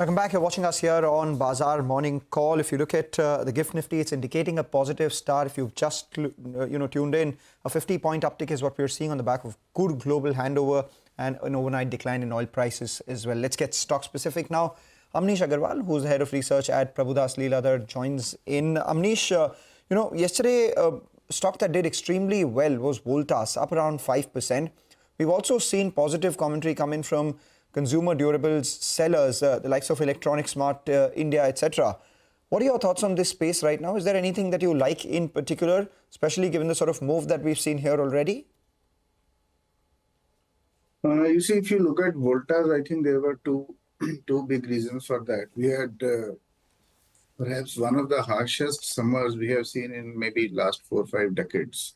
Welcome back. You're watching us here on Bazaar Morning Call. If you look at the GIFT Nifty, it's indicating a positive start. If you've just tuned in, a 50-point uptick is what we're seeing on the back of good global handover and an overnight decline in oil prices as well. Let's get stock specific now. Amnish Aggarwal, who's the head of research at Prabhudas Lilladher, joins in. Amnish, yesterday stock that did extremely well was Voltas, up around 5%. We've also seen positive commentary come in from consumer durables sellers, the likes of Electronic Smart India, etc. What are your thoughts on this space right now? Is there anything that you like in particular, especially given the sort of move that we've seen here already? You see, if you look at Voltas, I think there were two big reasons for that. We had perhaps one of the harshest summers we have seen in maybe last 4 or 5 decades.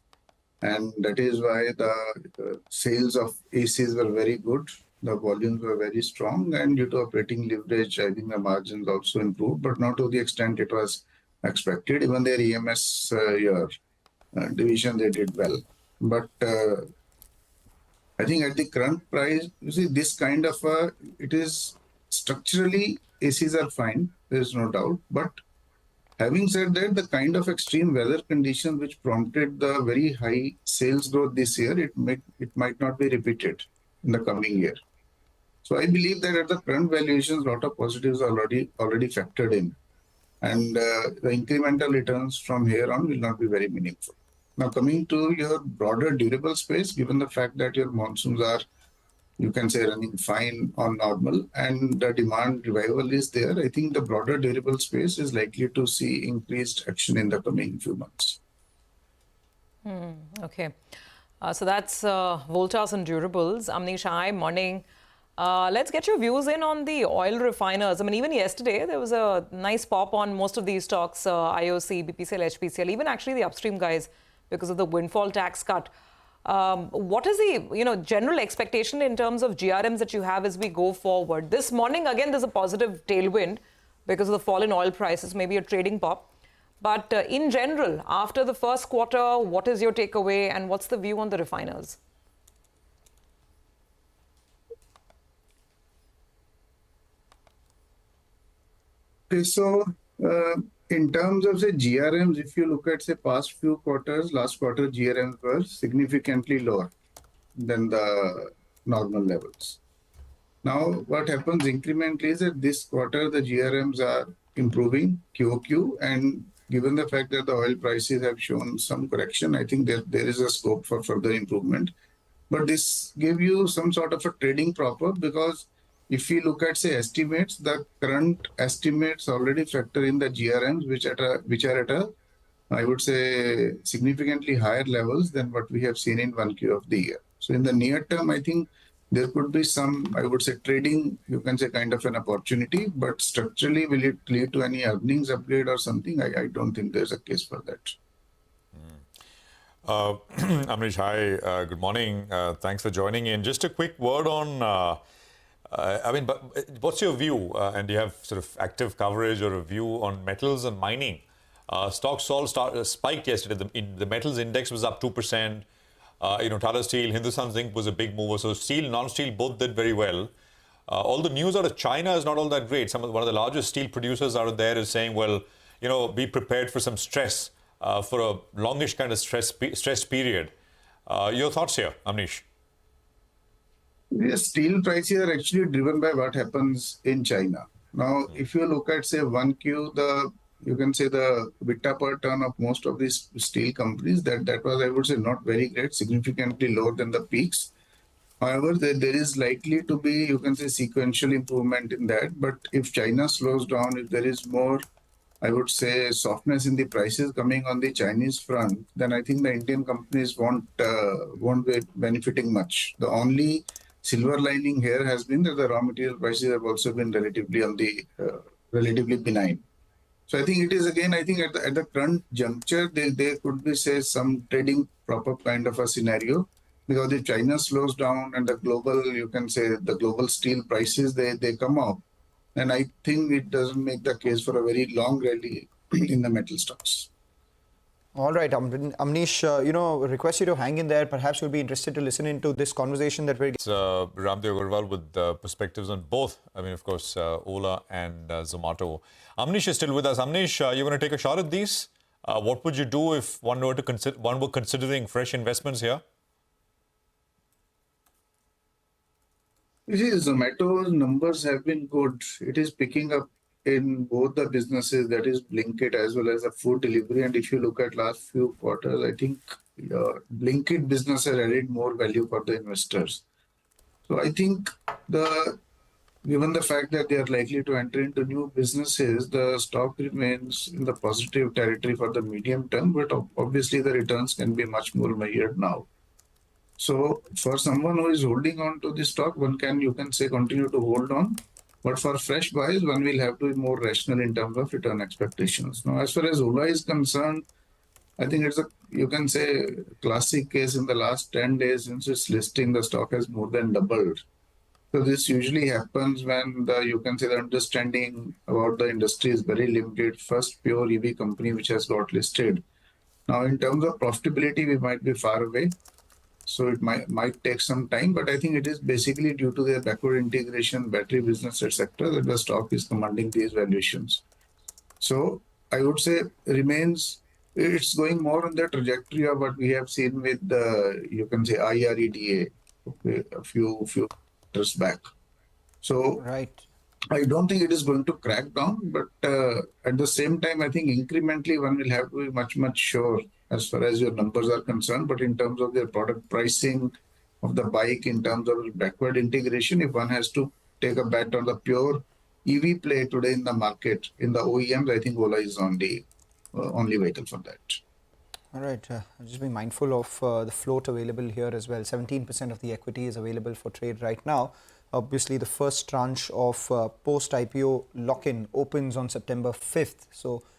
And that is why the sales of ACs were very good. The volumes were very strong, and due to operating leverage, I think the margins also improved, but not to the extent it was expected. Even their EMS division, they did well. But I think at the current price, you see, this kind of it is structurally, ACs are fine, there is no doubt. But having said that, the kind of extreme weather conditions which prompted the very high sales growth this year, it might not be repeated in the coming year. So I believe that at the current valuations, a lot of positives are already factored in. And the incremental returns from here on will not be very meaningful. Now, coming to your broader durable space, given the fact that your monsoons are, you can say, running fine on normal and the demand revival is there, I think the broader durable space is likely to see increased action in the coming few months. Okay. So that's Voltas and durables. Amnish, hi, morning. Let's get your views in on the oil refiners. I mean, even yesterday, there was a nice pop on most of these stocks, IOC, BPCL, HPCL, even actually the upstream guys, because of the windfall tax cut. What is the general expectation in terms of GRMs that you have as we go forward? This morning, again, there's a positive tailwind because of the fall in oil prices, maybe a trading pop. But in general, after the first quarter, what is your takeaway and what's the view on the refiners? Okay, so in terms of, say, GRMs, if you look at, say, past few quarters, last quarter GRMs were significantly lower than the normal levels. Now, what happens incrementally is that this quarter the GRMs are improving QOQ, and given the fact that the oil prices have shown some correction, I think there is a scope for further improvement. But this gave you some sort of a trading prop-up, because if you look at, say, estimates, the current estimates already factor in the GRMs, which are at a, I would say, significantly higher levels than what we have seen in 1Q of the year. So in the near term, I think there could be some, I would say, trading, you can say, kind of an opportunity, but structurally, will it lead to any earnings upgrade or something? I don't think there's a case for that. Amnish, hi, good morning. Thanks for joining in. Just a quick word on, but what's your view? And do you have sort of active coverage or a view on metals and mining? Stocks all spiked yesterday. The metals index was up 2%. Tata Steel, Hindustan Zinc was a big mover. So steel, non-steel both did very well. All the news out of China is not all that great. One of the largest steel producers out there is saying, well, be prepared for some stress, for a longish kind of stress period. Your thoughts here, Amnish? Yes, steel prices are actually driven by what happens in China. Now, if you look at, say, 1Q, you can say the EBITDA per ton of most of these steel companies, that was, I would say, not very great, significantly lower than the peaks. However, there is likely to be, you can say, sequential improvement in that. But if China slows down, if there is more, I would say, softness in the prices coming on the Chinese front, then I think the Indian companies won't be benefiting much. The only silver lining here has been that the raw material prices have also been relatively benign. So I think it is, again, I think at the current juncture, there could be, say, some trading prop-up kind of a scenario, because if China slows down and the global, you can say, the global steel prices, they come up, and I think it doesn't make the case for a very long rally in the metal stocks. All right, Amnish, request you to hang in there. Perhaps you'll be interested to listen into this conversation that we're It's Prabhudas Aggarwal with perspectives on both. I mean, of course, Ola and Zomato. Amnish is still with us. Amnish, you're going to take a shot at these. What would you do if one were considering fresh investments here? You see, Zomato's numbers have been good. It is picking up in both the businesses, that is Blinkit as well as the food delivery. And if you look at last few quarters, I think Blinkit business has added more value for the investors. So I think given the fact that they are likely to enter into new businesses, the stock remains in the positive territory for the medium term, but obviously the returns can be much more measured now. So for someone who is holding on to the stock, you can say continue to hold on. But for fresh buys, one will have to be more rational in terms of return expectations. Now, as far as Ola is concerned, I think it's you can say, classic case. In the last 10 days since its listing, the stock has more than doubled. So this usually happens when you can say the understanding about the industry is very limited. First pure EV company which has got listed. Now, in terms of profitability, we might be far away. So it might take some time, but I think it is basically due to their backward integration, battery business, etc., that the stock is commanding these valuations. So I would say it's going more on the trajectory of what we have seen with you can say IREDA a few years back. So right. I don't think it is going to crack down, but at the same time, I think incrementally one will have to be much sure as far as your numbers are concerned. But in terms of their product pricing of the bike, in terms of backward integration, if one has to take a bet on the pure EV play today in the market, in the OEMs, I think Ola is on the only vehicle for that. All right. Just be mindful of the float available here as well. 17% of the equity is available for trade right now. Obviously, the first tranche of post-IPO lock-in opens on September 5th. So